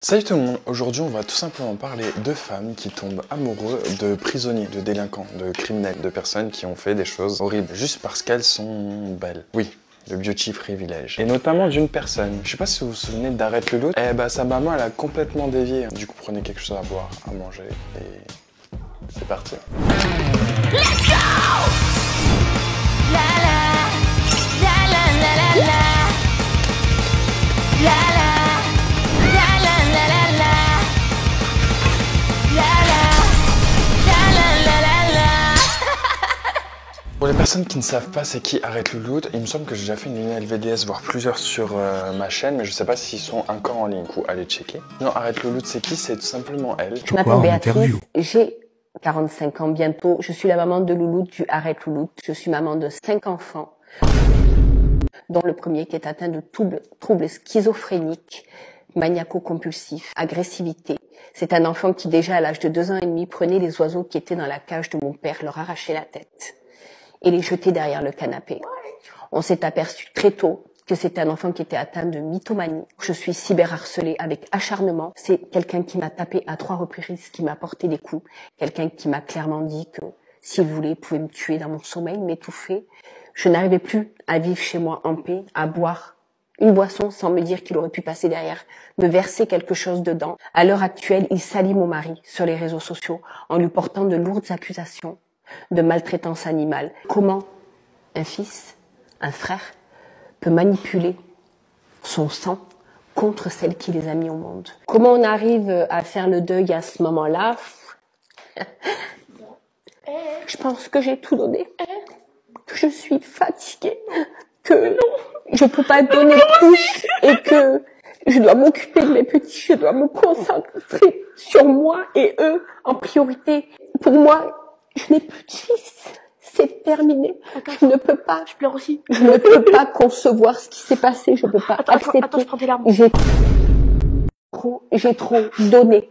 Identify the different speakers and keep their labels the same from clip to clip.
Speaker 1: Salut tout le monde, aujourd'hui on va tout simplement parler de femmes qui tombent amoureux de prisonniers, de délinquants, de criminels, de personnes qui ont fait des choses horribles juste parce qu'elles sont belles. Oui, le beauty privilège. Et notamment d'une personne. Je sais pas si vous vous souvenez d'Arrête le Loot. Eh bah sa maman elle a complètement dévié. Du coup prenez quelque chose à boire, à manger et c'est parti.
Speaker 2: Let's go! La la la la la la la la la.
Speaker 1: Pour les personnes qui ne savent pas c'est qui Arrête le Loot, il me semble que j'ai déjà fait une LVDS, voire plusieurs sur ma chaîne, mais je sais pas s'ils sont encore en ligne, du coup allez checker. Non, Arrête le Loot c'est qui? C'est tout simplement elle.
Speaker 3: Je m'appelle Béatrice, j'ai 45 ans bientôt, je suis la maman de Louloute du Arrête le Loot, je suis maman de 5 enfants, dont le premier qui est atteint de troubles schizophréniques, maniaco-compulsifs, agressivité. C'est un enfant qui déjà à l'âge de 2 ans et demi prenait les oiseaux qui étaient dans la cage de mon père, leur arrachait la tête et les jeter derrière le canapé. On s'est aperçu très tôt que c'était un enfant qui était atteint de mythomanie. Je suis cyberharcelée avec acharnement. C'est quelqu'un qui m'a tapé à 3 reprises, qui m'a porté des coups. Quelqu'un qui m'a clairement dit que s'il voulait, il pouvait me tuer dans mon sommeil, m'étouffer. Je n'arrivais plus à vivre chez moi en paix, à boire une boisson sans me dire qu'il aurait pu passer derrière, me verser quelque chose dedans. À l'heure actuelle, il salit mon mari sur les réseaux sociaux en lui portant de lourdes accusations de maltraitance animale. Comment un fils, un frère, peut manipuler son sang contre celle qui les a mis au monde? Comment on arrive à faire le deuil à ce moment-là? Je pense que j'ai tout donné, que je suis fatiguée, que je peux pas donner plus et que je dois m'occuper de mes petits, je dois me concentrer sur moi et eux en priorité. Pour moi, je n'ai plus de fils. C'est terminé. Je ne peux pas.
Speaker 4: Je pleure aussi.
Speaker 3: Je ne peux pas concevoir ce qui s'est passé. Je ne peux pas accepter.
Speaker 4: Attends, je prends tes larmes.
Speaker 3: J'ai trop donné.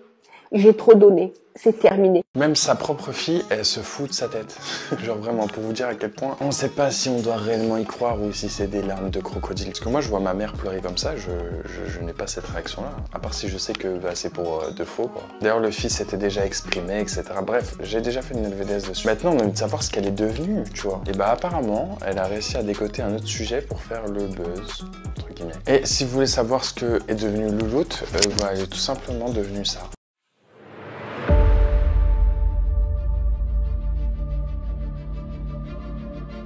Speaker 3: J'ai trop donné. C'est terminé.
Speaker 1: Même sa propre fille, elle se fout de sa tête. Genre vraiment, pour vous dire à quel point on sait pas si on doit réellement y croire ou si c'est des larmes de crocodile. Parce que moi, je vois ma mère pleurer comme ça, je n'ai pas cette réaction-là. À part si je sais que bah, c'est pour de faux, quoi. D'ailleurs, le fils était déjà exprimé, etc. Bref, j'ai déjà fait une LVDS dessus. Maintenant, on a envie de savoir ce qu'elle est devenue, tu vois. Et bah apparemment, elle a réussi à décoter un autre sujet pour faire le buzz, entre guillemets. Et si vous voulez savoir ce que est devenu Louloute, bah, elle est tout simplement devenue ça.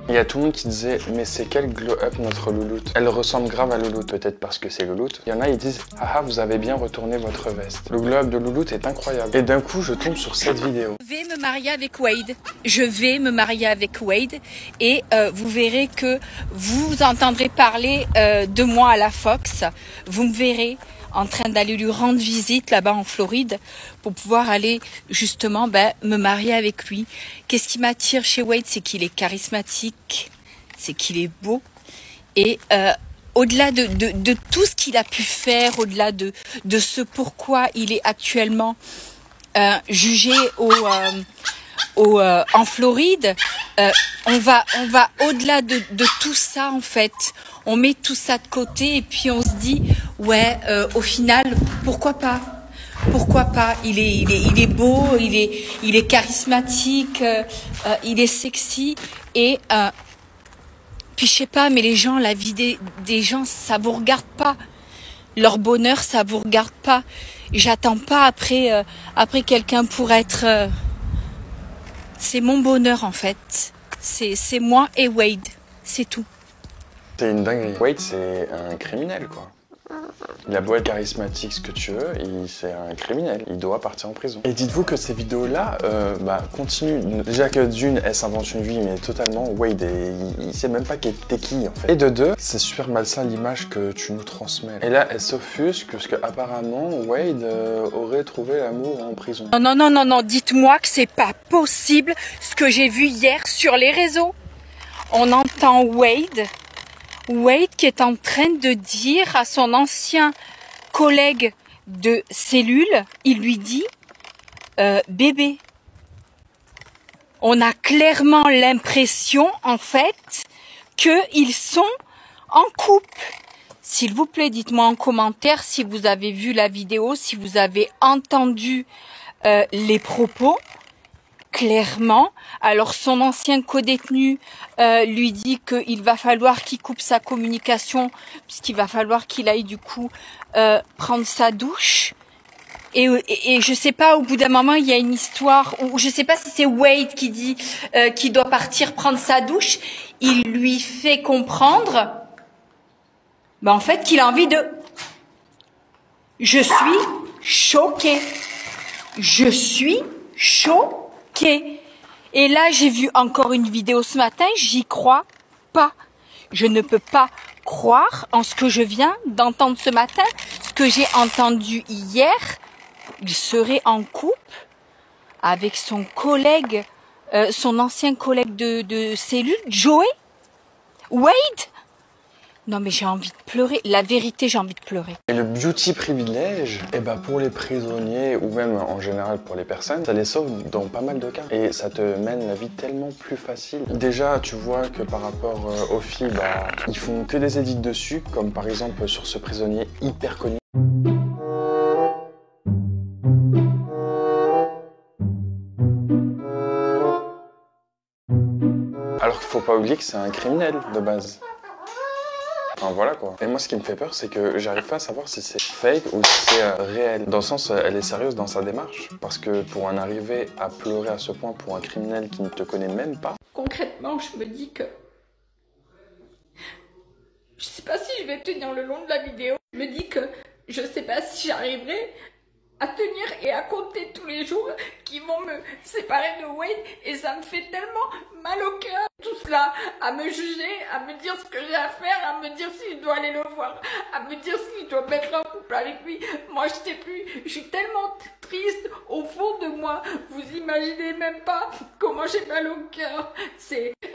Speaker 1: Il y a tout le monde qui disait mais c'est quel glow up notre Louloute? Elle ressemble grave à Louloute, peut-être parce que c'est Louloute. Il y en a ils disent haha vous avez bien retourné votre veste. Le glow up de Louloute est incroyable. Et d'un coup je tombe sur cette vidéo.
Speaker 5: Je vais me marier avec Wade. Je vais me marier avec Wade et vous verrez que vous entendrez parler de moi à la Fox. Vous me verrez en train d'aller lui rendre visite là-bas en Floride pour pouvoir aller justement me marier avec lui. Qu'est-ce qui m'attire chez Wade? C'est qu'il est charismatique, c'est qu'il est beau et au-delà de tout ce qu'il a pu faire, au-delà de ce pourquoi il est actuellement jugé en Floride, on va au-delà de tout ça en fait. On met tout ça de côté et puis on se dit ouais, au final, pourquoi pas? Pourquoi pas? Il est beau, il est charismatique, il est sexy et puis je sais pas, mais les gens, la vie des gens, ça vous regarde pas. Leur bonheur, ça vous regarde pas. J'attends pas après quelqu'un pour être. C'est mon bonheur en fait. C'est moi et Wade, c'est tout.
Speaker 1: C'est une dinguerie. Wade, c'est un criminel, quoi. Il a beau être charismatique, ce que tu veux, c'est un criminel. Il doit partir en prison. Et dites-vous que ces vidéos-là, continuent. Déjà que d'une, elle s'invente une vie, mais totalement, Wade, il sait même pas t'es qui, en fait. Et de deux, c'est super malsain l'image que tu nous transmets. Et là, elle s'offusque parce qu'apparemment, Wade aurait trouvé l'amour en prison.
Speaker 5: Non, dites-moi que c'est pas possible ce que j'ai vu hier sur les réseaux. On entend Wade qui est en train de dire à son ancien collègue de cellule, il lui dit bébé. On a clairement l'impression en fait qu'ils sont en couple. S'il vous plaît, dites-moi en commentaire si vous avez vu la vidéo, si vous avez entendu les propos. Clairement, alors son ancien co-détenu lui dit qu'il va falloir qu'il coupe sa communication, puisqu'il va falloir qu'il aille du coup prendre sa douche. Et je sais pas, au bout d'un moment, il y a une histoire où je sais pas si c'est Wade qui dit qu'il doit partir prendre sa douche. Il lui fait comprendre, en fait, qu'il a envie de. Je suis choquée. Je suis choquée. Et là, j'ai vu encore une vidéo ce matin, j'y crois pas. Je ne peux pas croire en ce que je viens d'entendre ce matin, ce que j'ai entendu hier. Il serait en couple avec son collègue, son ancien collègue de cellule, Joey Wade. Non mais j'ai envie de pleurer, la vérité j'ai envie de pleurer.
Speaker 1: Et le beauty privilège, pour les prisonniers ou même en général pour les personnes, ça les sauve dans pas mal de cas. Et ça te mène la vie tellement plus facile. Déjà tu vois que par rapport aux filles, ils font que des edits dessus, comme par exemple sur ce prisonnier hyper connu. Alors qu'il faut pas oublier que c'est un criminel de base. Enfin, voilà quoi. Et moi ce qui me fait peur c'est que j'arrive pas à savoir si c'est fake ou si c'est réel. Dans le sens elle est sérieuse dans sa démarche. Parce que pour en arriver à pleurer à ce point pour un criminel qui ne te connaît même pas.
Speaker 5: Concrètement je me dis que je sais pas si je vais tenir le long de la vidéo. Je me dis que je sais pas si j'arriverai à tenir et à compter tous les jours qui vont me séparer de Wade et ça me fait tellement mal au cœur. Tout cela, à me juger, à me dire ce que j'ai à faire, à me dire si je dois aller le voir, à me dire si je dois mettre en couple avec lui. Moi je sais plus, je suis tellement triste au fond de moi. Vous imaginez même pas comment j'ai mal au cœur.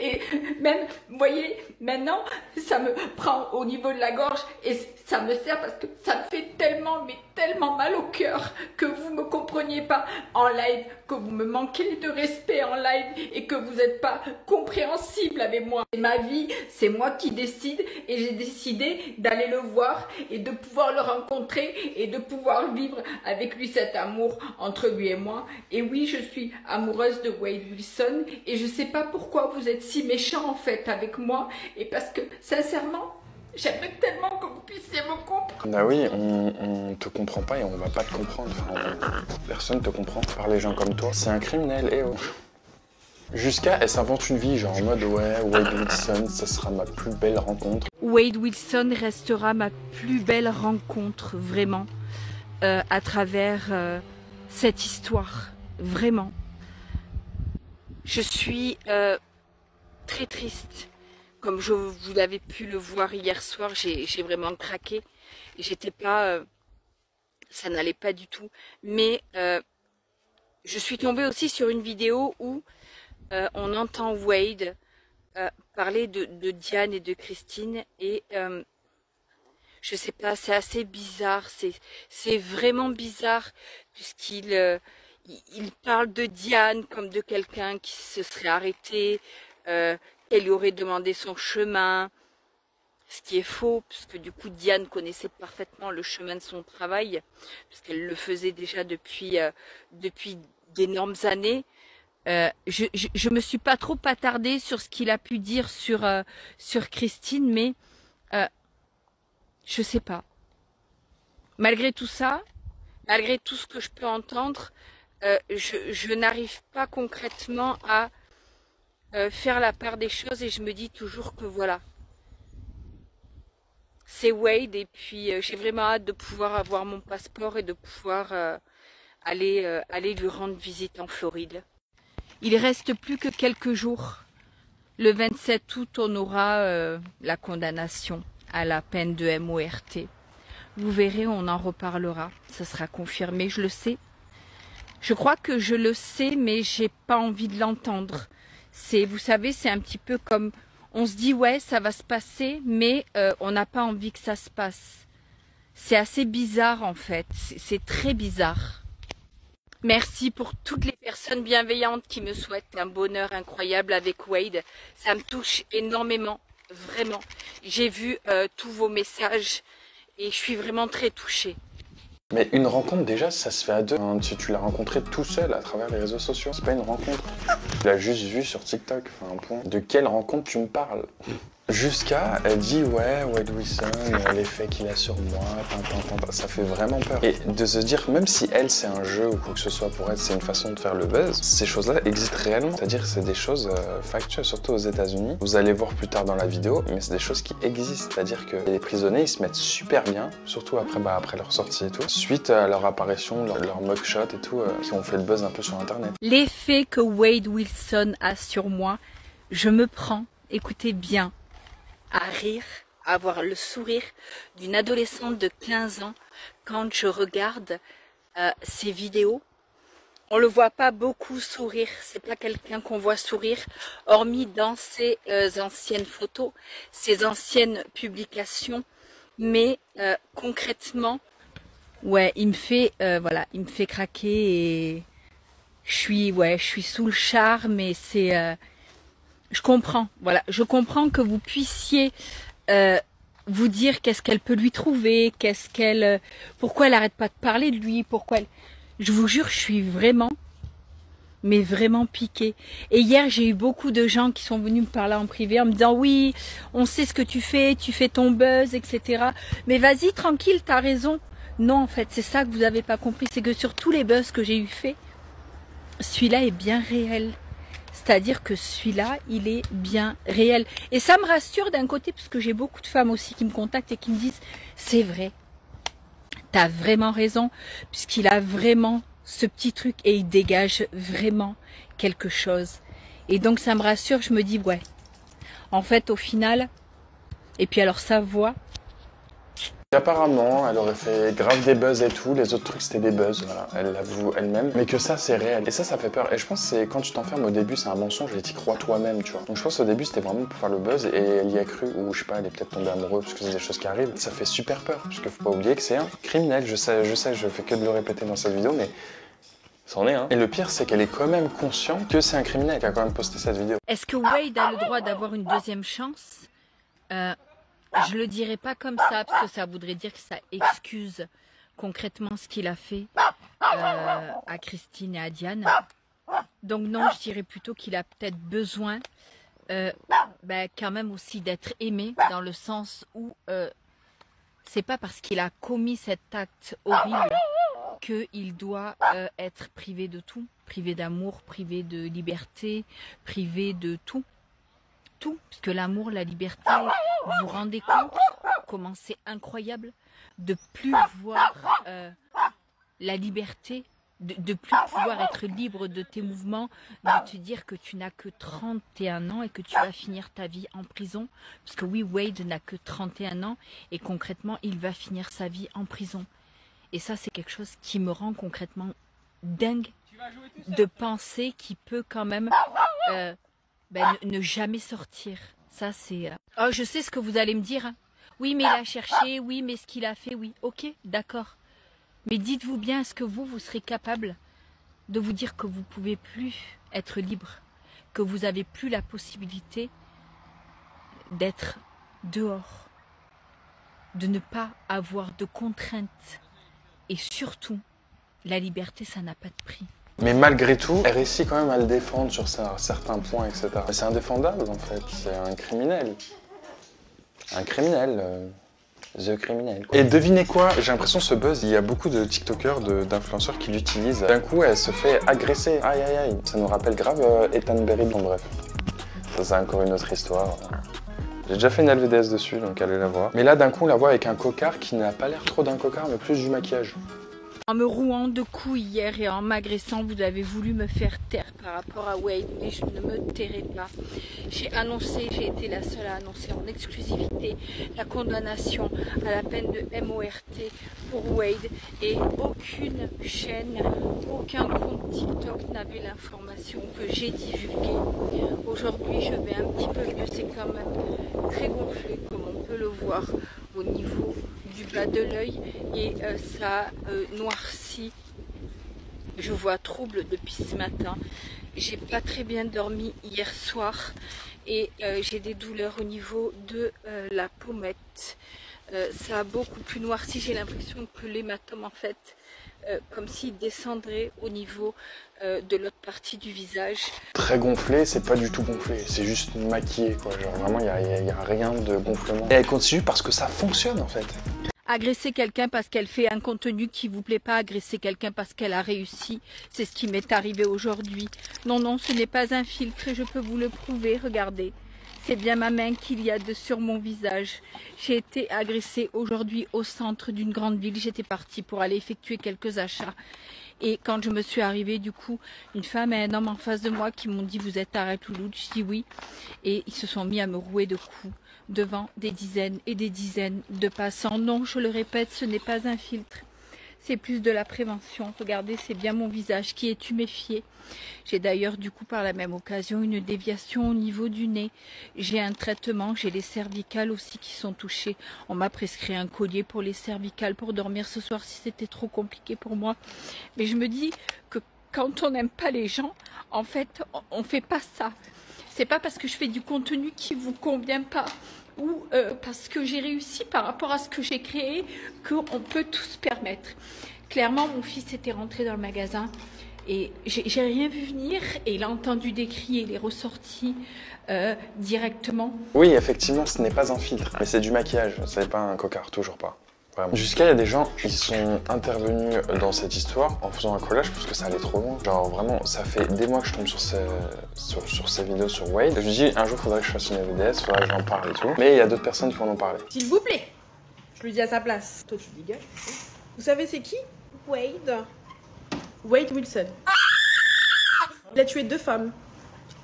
Speaker 5: Et même, vous voyez, maintenant ça me prend au niveau de la gorge et ça me sert parce que ça me fait tellement, mais tellement mal au cœur que vous me compreniez pas en live, que vous me manquez de respect en live et que vous n'êtes pas compréhensible avec moi. C'est ma vie, c'est moi qui décide et j'ai décidé d'aller le voir et de pouvoir le rencontrer et de pouvoir vivre avec lui cet amour entre lui et moi. Et oui, je suis amoureuse de Wade Wilson et je sais pas pourquoi vous êtes si méchants en fait avec moi et parce que sincèrement, j'aimerais tellement que vous puissiez me comprendre.
Speaker 1: Bah oui, on te comprend pas et on va pas te comprendre. Enfin, personne te comprend par les gens comme toi. C'est un criminel, eh oh. Jusqu'à, elle s'invente une vie, genre en mode ouais, Wade Wilson, ça sera ma plus belle rencontre.
Speaker 5: Wade Wilson restera ma plus belle rencontre, vraiment, à travers cette histoire, vraiment. Je suis très triste. Comme vous l'avez pu le voir hier soir, j'ai vraiment craqué. J'étais pas, ça n'allait pas du tout. Mais je suis tombée aussi sur une vidéo où on entend Wade parler de Diane et de Christine et je sais pas, c'est assez bizarre. C'est vraiment bizarre puisqu'il il parle de Diane comme de quelqu'un qui se serait arrêté. Qu'elle lui aurait demandé son chemin, ce qui est faux, puisque du coup Diane connaissait parfaitement le chemin de son travail, puisqu'elle le faisait déjà depuis d'énormes années. Je me suis pas trop attardée sur ce qu'il a pu dire sur Christine, mais je sais pas. Malgré tout ça, malgré tout ce que je peux entendre, je n'arrive pas concrètement à faire la part des choses et je me dis toujours que voilà, c'est Wade et puis j'ai vraiment hâte de pouvoir avoir mon passeport et de pouvoir aller lui rendre visite en Floride. Il reste plus que quelques jours. Le 27 août, on aura la condamnation à la peine de MORT. Vous verrez, on en reparlera. Ça sera confirmé, je le sais. Je crois que je le sais, mais j'ai pas envie de l'entendre. Vous savez, c'est un petit peu comme, on se dit ouais, ça va se passer, mais on n'a pas envie que ça se passe. C'est assez bizarre en fait, c'est très bizarre. Merci pour toutes les personnes bienveillantes qui me souhaitent un bonheur incroyable avec Wade. Ça me touche énormément. vraiment. J'ai vu tous vos messages et je suis vraiment très touchée.
Speaker 1: Mais une rencontre, déjà, ça se fait à deux. Hein, tu l'as rencontré tout seul à travers les réseaux sociaux. C'est pas une rencontre. Tu l'as juste vu sur TikTok. Enfin, un point. De quelle rencontre tu me parles? Jusqu'à, elle dit, ouais, Wade Wilson, l'effet qu'il a sur moi, ça fait vraiment peur. Et de se dire, même si elle, c'est un jeu ou quoi que ce soit pour elle, c'est une façon de faire le buzz, ces choses-là existent réellement. C'est-à-dire que c'est des choses factuelles, surtout aux États-Unis. Vous allez voir plus tard dans la vidéo, mais c'est des choses qui existent. C'est-à-dire que les prisonniers, ils se mettent super bien, surtout après leur sortie et tout, suite à leur apparition, leur mugshot et tout, qui ont fait le buzz un peu sur Internet.
Speaker 5: L'effet que Wade Wilson a sur moi, je me prends, écoutez bien, à rire, à avoir le sourire d'une adolescente de 15 ans quand je regarde ses vidéos. On le voit pas beaucoup sourire, c'est pas quelqu'un qu'on voit sourire, hormis dans ses anciennes photos, ses anciennes publications, mais concrètement, ouais, il me fait il me fait craquer et je suis sous le charme et c'est je comprends, voilà, je comprends que vous puissiez vous dire qu'est-ce qu'elle peut lui trouver, pourquoi elle arrête pas de parler de lui, je vous jure, je suis vraiment, mais vraiment piquée. Et hier, j'ai eu beaucoup de gens qui sont venus me parler en privé en me disant oui, on sait ce que tu fais ton buzz, etc. Mais vas-y, tranquille, t'as raison. Non, en fait, c'est ça que vous avez pas compris, c'est que sur tous les buzz que j'ai eu fait, celui-là est bien réel. C'est-à-dire que celui-là, il est bien réel. Et ça me rassure d'un côté, parce que j'ai beaucoup de femmes aussi qui me contactent et qui me disent « C'est vrai, t'as vraiment raison, puisqu'il a vraiment ce petit truc et il dégage vraiment quelque chose. » Et donc ça me rassure, je me dis « Ouais, en fait, au final, et puis alors sa voix... »
Speaker 1: Apparemment, elle aurait fait grave des buzz et tout, les autres trucs c'était des buzz, voilà, elle l'avoue elle-même, mais que ça c'est réel. Et ça fait peur. Et je pense que c'est quand tu t'enfermes au début, c'est un mensonge et t'y crois toi-même, tu vois. Donc je pense au début c'était vraiment pour faire le buzz et elle y a cru, ou je sais pas, elle est peut-être tombée amoureuse parce que c'est des choses qui arrivent. Ça fait super peur, parce qu'il faut pas oublier que c'est un criminel, je sais, je fais que de le répéter dans cette vidéo, mais c'en est un. Et le pire c'est qu'elle est quand même consciente que c'est un criminel qui a quand même posté cette vidéo.
Speaker 5: Est-ce que Wade a le droit d'avoir une deuxième chance? Je le dirais pas comme ça, parce que ça voudrait dire que ça excuse concrètement ce qu'il a fait à Christine et à Diane. Donc non, je dirais plutôt qu'il a peut-être besoin quand même aussi d'être aimé, dans le sens où c'est pas parce qu'il a commis cet acte horrible qu'il doit être privé de tout, privé d'amour, privé de liberté, privé de tout. Tout, parce que l'amour, la liberté, vous vous rendez compte comment c'est incroyable de plus voir la liberté, de plus pouvoir être libre de tes mouvements, de te dire que tu n'as que 31 ans et que tu vas finir ta vie en prison, parce que oui, Wade n'a que 31 ans et concrètement, il va finir sa vie en prison. Et ça, c'est quelque chose qui me rend concrètement dingue de penser qu'il peut quand même... ne jamais sortir. Ça, c'est... Oh, je sais ce que vous allez me dire. Hein. Oui, mais il a cherché. Oui, mais ce qu'il a fait, oui. Ok, d'accord. Mais dites-vous bien, est-ce que vous serez capable de vous dire que vous ne pouvez plus être libre, que vous n'avez plus la possibilité d'être dehors, de ne pas avoir de contraintes. Et surtout, la liberté, ça n'a pas de prix.
Speaker 1: Mais malgré tout, elle réussit quand même à le défendre sur certains points, etc. Mais c'est indéfendable en fait, c'est un criminel. Un criminel, the criminel. Et devinez quoi, j'ai l'impression ce buzz, il y a beaucoup de TikTokers, d'influenceurs qui l'utilisent. D'un coup, elle se fait agresser, aïe aïe aïe. Ça nous rappelle grave Ethan Berry, bon bref. Ça c'est encore une autre histoire. J'ai déjà fait une LVDS dessus, donc allez la voir. Mais là d'un coup, on la voit avec un cocard qui n'a pas l'air trop d'un cocard, mais plus du maquillage.
Speaker 5: En me rouant de coups hier et en m'agressant, vous avez voulu me faire taire par rapport à Wade, mais je ne me tairai pas. J'ai été la seule à annoncer en exclusivité la condamnation à la peine de MORT pour Wade et aucune chaîne, aucun compte TikTok n'avait l'information que j'ai divulguée. Aujourd'hui, je vais un petit peu mieux, c'est quand même très gonflé comme on peut le voir au niveau du bas de l'œil et ça noircit. Je vois trouble depuis ce matin. J'ai pas très bien dormi hier soir et j'ai des douleurs au niveau de la pommette. Ça a beaucoup plus noirci, j'ai l'impression que l'hématome en fait, comme s'il descendrait au niveau de l'autre partie du visage.
Speaker 1: Très gonflé, c'est pas du tout gonflé, c'est juste maquillé quoi, genre vraiment il y a rien de gonflement. Et elle continue parce que ça fonctionne en fait.
Speaker 5: Agresser quelqu'un parce qu'elle fait un contenu qui vous plaît pas, agresser quelqu'un parce qu'elle a réussi, c'est ce qui m'est arrivé aujourd'hui. Non, non, ce n'est pas un filtre et je peux vous le prouver, regardez. C'est bien ma main qu'il y a sur mon visage. J'ai été agressée aujourd'hui au centre d'une grande ville. J'étais partie pour aller effectuer quelques achats. Et quand je me suis arrivée, du coup, une femme et un homme en face de moi qui m'ont dit « Vous êtes Arrête Louloute ?» Je dis oui. Et ils se sont mis à me rouer de coups devant des dizaines et des dizaines de passants. Non, je le répète, ce n'est pas un filtre. C'est plus de la prévention. Regardez, c'est bien mon visage qui est tuméfié. J'ai d'ailleurs du coup par la même occasion une déviation au niveau du nez. J'ai un traitement, j'ai les cervicales aussi qui sont touchées. On m'a prescrit un collier pour les cervicales pour dormir ce soir si c'était trop compliqué pour moi. Mais je me dis que quand on n'aime pas les gens, en fait, on fait pas ça. C'est pas parce que je fais du contenu qui vous convient pas ou parce que j'ai réussi par rapport à ce que j'ai créé qu'on peut tout se permettre. Clairement, mon fils était rentré dans le magasin et j'ai rien vu venir et il a entendu des cris et il est ressorti directement.
Speaker 1: Oui, effectivement, ce n'est pas un filtre, mais c'est du maquillage, c'est pas un cocard, toujours pas. Jusqu'à il y a des gens qui sont intervenus dans cette histoire en faisant un collage parce que ça allait trop loin. Genre vraiment, ça fait des mois que je tombe sur ces vidéos sur Wade. Je me dis un jour il faudrait que je fasse une VDS, il faudrait que j'en parle et tout. Mais il y a d'autres personnes qui vont en parler.
Speaker 4: S'il vous plaît, je lui dis à sa place. Toi tu dégages. Vous savez c'est qui? Wade. Wade Wilson. Il a tué 2 femmes.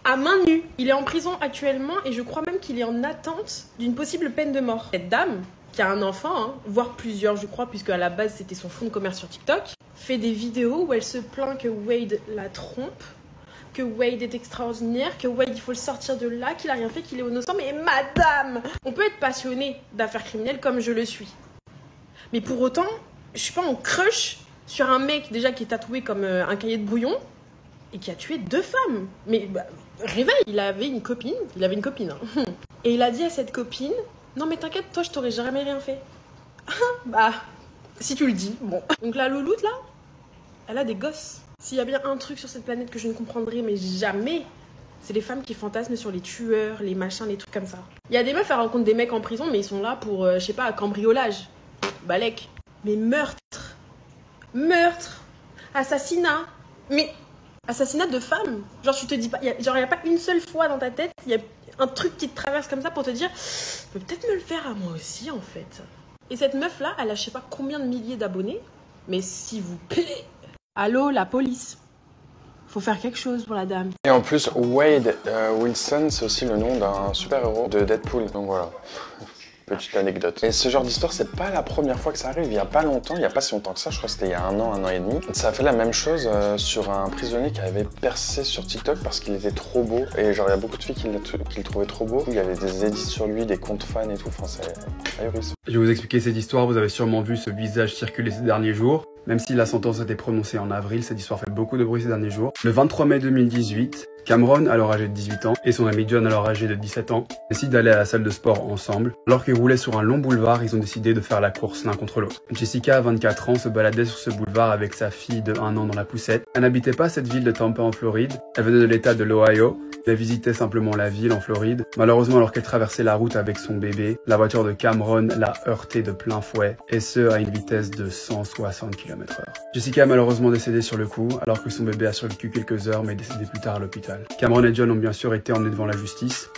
Speaker 4: À main nue. Il est en prison actuellement et je crois même qu'il est en attente d'une possible peine de mort. Cette dame, qui a un enfant, hein, voire plusieurs je crois, puisque à la base c'était son fonds de commerce sur TikTok, fait des vidéos où elle se plaint que Wade la trompe, que Wade est extraordinaire, que Wade il faut le sortir de là, qu'il a rien fait, qu'il est innocent. Mais madame, on peut être passionné d'affaires criminelles comme je le suis. Mais pour autant, je suis pas en crush sur un mec déjà qui est tatoué comme un cahier de brouillon et qui a tué 2 femmes. Mais bah, réveille, il avait une copine, hein. Et il a dit à cette copine: non mais t'inquiète, toi je t'aurais jamais rien fait. Bah, si tu le dis, bon. Donc la louloute là, elle a des gosses. S'il y a bien un truc sur cette planète que je ne comprendrai mais jamais, c'est les femmes qui fantasment sur les tueurs, les machins, les trucs comme ça. Il y a des meufs, elles rencontrent des mecs en prison mais ils sont là pour, je sais pas, cambriolage. Balek. Mais meurtre, assassinat, mais assassinat de femmes. Genre tu te dis pas, genre y a pas une seule fois dans ta tête, il y a un truc qui te traverse comme ça pour te dire je peux peut-être me le faire à moi aussi en fait. Et cette meuf là, elle a je sais pas combien de milliers d'abonnés, mais s'il vous plaît, allô la police, faut faire quelque chose pour la dame.
Speaker 1: Et en plus, Wade Wilson, c'est aussi le nom d'un super-héros de Deadpool, donc voilà. Petite anecdote. Et ce genre d'histoire, c'est pas la première fois que ça arrive. Il y a pas longtemps, il y a pas si longtemps que ça, je crois que c'était il y a un an et demi. Ça a fait la même chose sur un prisonnier qui avait percé sur TikTok parce qu'il était trop beau. Et genre, il y a beaucoup de filles qui le trouvaient trop beau. Il y avait des edits sur lui, des comptes fans et tout. Enfin, c'est ahurissant.
Speaker 6: Je vais vous expliquer cette histoire. Vous avez sûrement vu ce visage circuler ces derniers jours. Même si la sentence a été prononcée en avril, cette histoire fait beaucoup de bruit ces derniers jours. Le 23 mai 2018, Cameron, alors âgé de 18 ans, et son ami John, alors âgé de 17 ans, décident d'aller à la salle de sport ensemble. Alors qu'ils roulaient sur un long boulevard, ils ont décidé de faire la course l'un contre l'autre. Jessica, 24 ans, se baladait sur ce boulevard avec sa fille de 1 an dans la poussette. Elle n'habitait pas cette ville de Tampa en Floride, elle venait de l'état de l'Ohio. Elle visitait simplement la ville en Floride. Malheureusement, alors qu'elle traversait la route avec son bébé, la voiture de Cameron l'a heurté de plein fouet, et ce à une vitesse de 160 km/h. Jessica est malheureusement décédée sur le coup, alors que son bébé a survécu quelques heures mais est décédé plus tard à l'hôpital. Cameron et John ont bien sûr été emmenés devant la justice.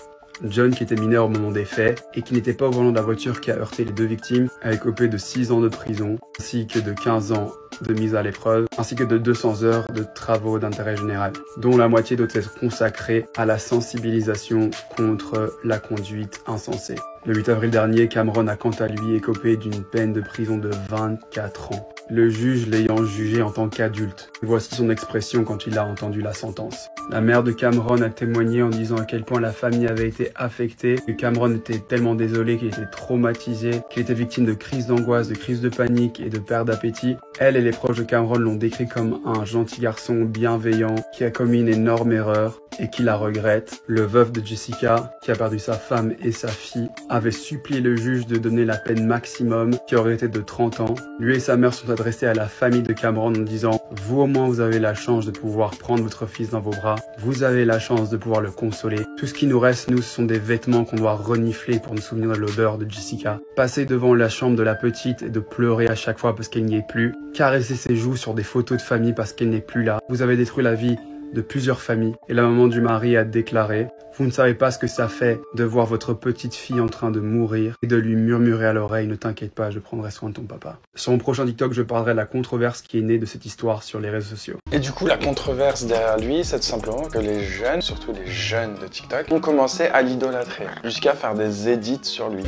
Speaker 6: John, qui était mineur au moment des faits et qui n'était pas au volant de la voiture qui a heurté les 2 victimes, a écopé de 6 ans de prison, ainsi que de 15 ans de mise à l'épreuve, ainsi que de 200 heures de travaux d'intérêt général, dont la moitié doit être consacrée à la sensibilisation contre la conduite insensée. Le 8 avril dernier, Cameron a quant à lui écopé d'une peine de prison de 24 ans. Le juge l'ayant jugé en tant qu'adulte. Voici son expression quand il a entendu la sentence. La mère de Cameron a témoigné en disant à quel point la famille avait été affectée, que Cameron était tellement désolé, qu'il était traumatisé, qu'il était victime de crises d'angoisse, de crises de panique et de perte d'appétit. Elle et les proches de Cameron l'ont décrit comme un gentil garçon bienveillant qui a commis une énorme erreur et qui la regrette. Le veuf de Jessica, qui a perdu sa femme et sa fille, avait supplié le juge de donner la peine maximum qui aurait été de 30 ans. Lui et sa mère sont adressés à la famille de Cameron en disant « Vous au moins vous avez la chance de pouvoir prendre votre fils dans vos bras. Vous avez la chance de pouvoir le consoler. Tout ce qui nous reste, nous, ce sont des vêtements qu'on doit renifler pour nous souvenir de l'odeur de Jessica. Passer devant la chambre de la petite et de pleurer à chaque fois parce qu'elle n'y est plus. Caresser ses joues sur des photos de famille parce qu'elle n'est plus là. Vous avez détruit la vie de plusieurs familles. » Et la maman du mari a déclaré « Vous ne savez pas ce que ça fait de voir votre petite fille en train de mourir et de lui murmurer à l'oreille « Ne t'inquiète pas, je prendrai soin de ton papa. » Sur mon prochain TikTok, je parlerai de la controverse qui est née de cette histoire sur les réseaux sociaux.
Speaker 1: Et du coup, la controverse derrière lui, c'est tout simplement que les jeunes, surtout les jeunes de TikTok, ont commencé à l'idolâtrer, jusqu'à faire des edits sur lui.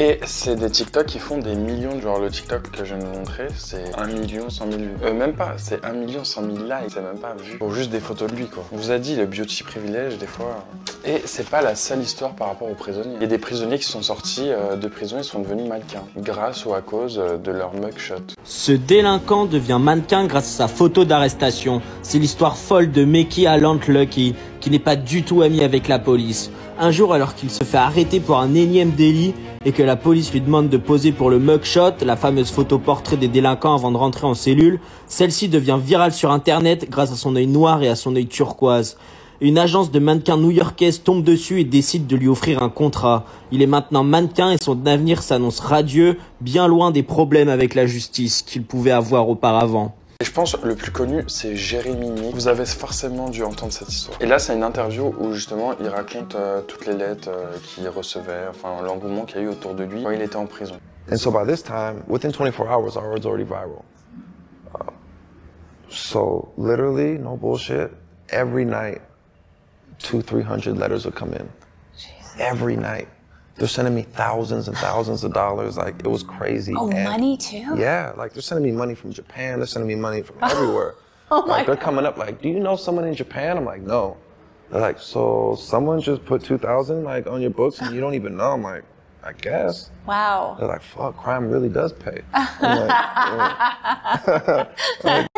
Speaker 1: Et c'est des TikTok qui font des millions, genre le TikTok que je viens de vous montrer, c'est 1 million 100 000 vues. Même pas, c'est 1 million 100 000 likes, c'est même pas vu. Pour juste des photos de lui, quoi. On vous a dit, le beauty privilège, des fois. Et c'est pas la seule histoire par rapport aux prisonniers. Il y a des prisonniers qui sont sortis de prison et sont devenus mannequins, grâce ou à cause de leur mugshot.
Speaker 7: Ce délinquant devient mannequin grâce à sa photo d'arrestation. C'est l'histoire folle de Mekhi Allant Lucky, qui n'est pas du tout ami avec la police. Un jour, alors qu'il se fait arrêter pour un énième délit et que la police lui demande de poser pour le mugshot, la fameuse photo portrait des délinquants avant de rentrer en cellule, celle-ci devient virale sur internet grâce à son œil noir et à son œil turquoise. Une agence de mannequins new-yorkaise tombe dessus et décide de lui offrir un contrat. Il est maintenant mannequin et son avenir s'annonce radieux, bien loin des problèmes avec la justice qu'il pouvait avoir auparavant.
Speaker 1: Et je pense le plus connu, c'est Jérémy Nick. Vous avez forcément dû entendre cette histoire. Et là, c'est une interview où justement, il raconte toutes les lettres qu'il recevait, enfin l'engouement qu'il y a eu autour de lui quand il était en prison.
Speaker 8: And so by this time, within 24 hours, I was already viral. So literally, no bullshit, every night, 200-300 letters would come in. Jeez. Every night. They're sending me thousands and thousands of dollars. Like, it was crazy.
Speaker 2: Oh, and money too?
Speaker 8: Yeah, like they're sending me money from Japan. They're sending me money from everywhere.
Speaker 2: Oh my
Speaker 8: Like, they're coming up like, do you know someone in Japan? I'm like, no. They're like, so someone just put 2,000 like on your books and you don't even know? I'm like, I guess.
Speaker 2: Wow.
Speaker 8: They're like, fuck, crime really does pay. I'm like, oh.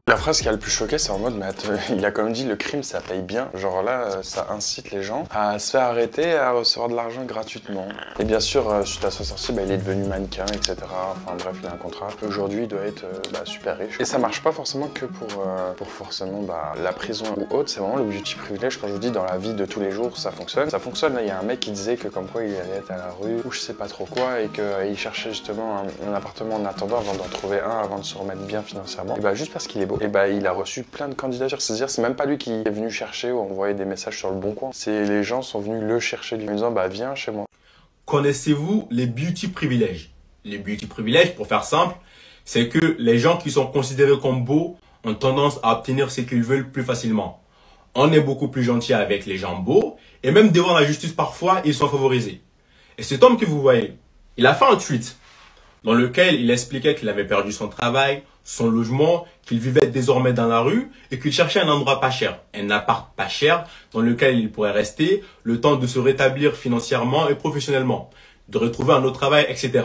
Speaker 1: La phrase qui a le plus choqué, c'est en mode, mais attends, il a quand même dit le crime ça paye bien. Genre là, ça incite les gens à se faire arrêter et à recevoir de l'argent gratuitement. Et bien sûr, suite à sa sortie, il est devenu mannequin, etc. Enfin bref, il a un contrat. Aujourd'hui, il doit être super riche. Et ça marche pas forcément que pour forcément la prison ou autre. C'est vraiment le beauty privilège. Quand je vous dis dans la vie de tous les jours, ça fonctionne. Ça fonctionne. Là, il y a un mec qui disait que comme quoi il allait être à la rue ou je sais pas trop quoi et qu'il cherchait justement un appartement en attendant avant d'en trouver un, avant de se remettre bien financièrement. Et juste parce qu'il est beau. Et il a reçu plein de candidatures. C'est-à-dire, c'est même pas lui qui est venu chercher ou envoyer des messages sur le bon coin. C'est les gens sont venus le chercher lui en disant viens chez moi.
Speaker 9: Connaissez-vous les beauty privilèges? Les beauty privilèges, pour faire simple, c'est que les gens qui sont considérés comme beaux ont tendance à obtenir ce qu'ils veulent plus facilement. On est beaucoup plus gentil avec les gens beaux et même devant la justice parfois ils sont favorisés. Et cet homme que vous voyez, il a fait un tweet dans lequel il expliquait qu'il avait perdu son travail, son logement, qu'il vivait désormais dans la rue et qu'il cherchait un endroit pas cher, un appart pas cher dans lequel il pourrait rester le temps de se rétablir financièrement et professionnellement, de retrouver un autre travail, etc.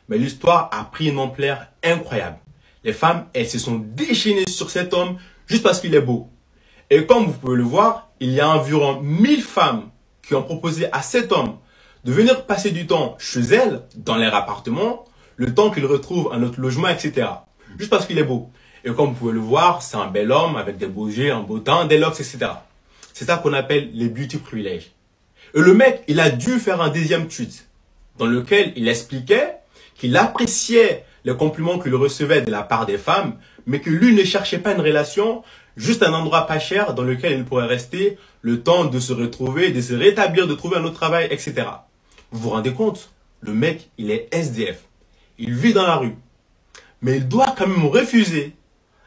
Speaker 9: Mais l'histoire a pris une ampleur incroyable. Les femmes, elles se sont déchaînées sur cet homme juste parce qu'il est beau. Et comme vous pouvez le voir, il y a environ 1000 femmes qui ont proposé à cet homme de venir passer du temps chez elles, dans leur appartement, le temps qu'il retrouve un autre logement, etc. Juste parce qu'il est beau. Et comme vous pouvez le voir, c'est un bel homme avec des beaux yeux, un beau teint, des locks, etc. C'est ça qu'on appelle les beauty privilèges. Et le mec, il a dû faire un deuxième tweet dans lequel il expliquait qu'il appréciait les compliments qu'il recevait de la part des femmes, mais que lui ne cherchait pas une relation, juste un endroit pas cher dans lequel il pourrait rester le temps de se retrouver, de se rétablir, de trouver un autre travail, etc. Vous vous rendez compte? Le mec, il est SDF. Il vit dans la rue. Mais il doit quand même refuser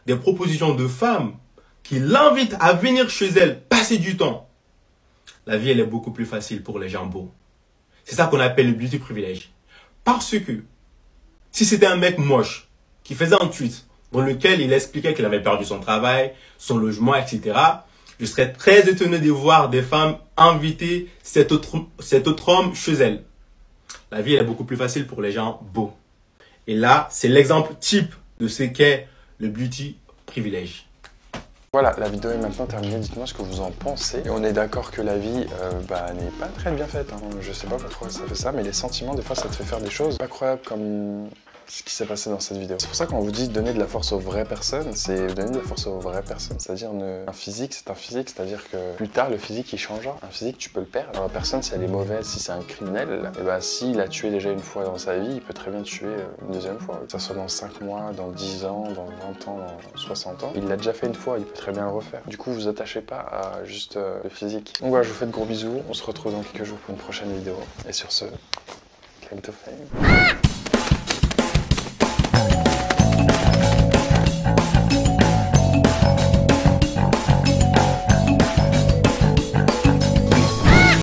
Speaker 9: des propositions de femmes qui l'invite à venir chez elle, passer du temps, la vie elle est beaucoup plus facile pour les gens beaux. C'est ça qu'on appelle le beauty privilège. Parce que si c'était un mec moche qui faisait un tweet dans lequel il expliquait qu'il avait perdu son travail, son logement, etc., je serais très étonné de voir des femmes inviter cet autre homme chez elles. La vie elle est beaucoup plus facile pour les gens beaux. Et là, c'est l'exemple type de ce qu'est le beauty privilège.
Speaker 1: Voilà, la vidéo est maintenant terminée, dites-moi ce que vous en pensez. Et on est d'accord que la vie n'est pas très bien faite, hein. Je sais pas pourquoi ça fait ça, mais les sentiments, des fois, ça te fait faire des choses incroyables comme ce qui s'est passé dans cette vidéo. C'est pour ça qu'on vous dit donner de la force aux vraies personnes, c'est donner de la force aux vraies personnes. C'est-à-dire, un physique, c'est un physique, c'est-à-dire que plus tard, le physique, il changera. Un physique, tu peux le perdre. Alors, la personne, si elle est mauvaise, si c'est un criminel, et bah, s'il a tué déjà une fois dans sa vie, il peut très bien tuer une deuxième fois. Que ça soit dans 5 mois, dans 10 ans, dans 20 ans, dans 60 ans. Il l'a déjà fait une fois, il peut très bien le refaire. Du coup, vous attachez pas à juste le physique. Donc voilà, je vous fais de gros bisous. On se retrouve dans quelques jours pour une prochaine vidéo. Et sur ce, claim to fame.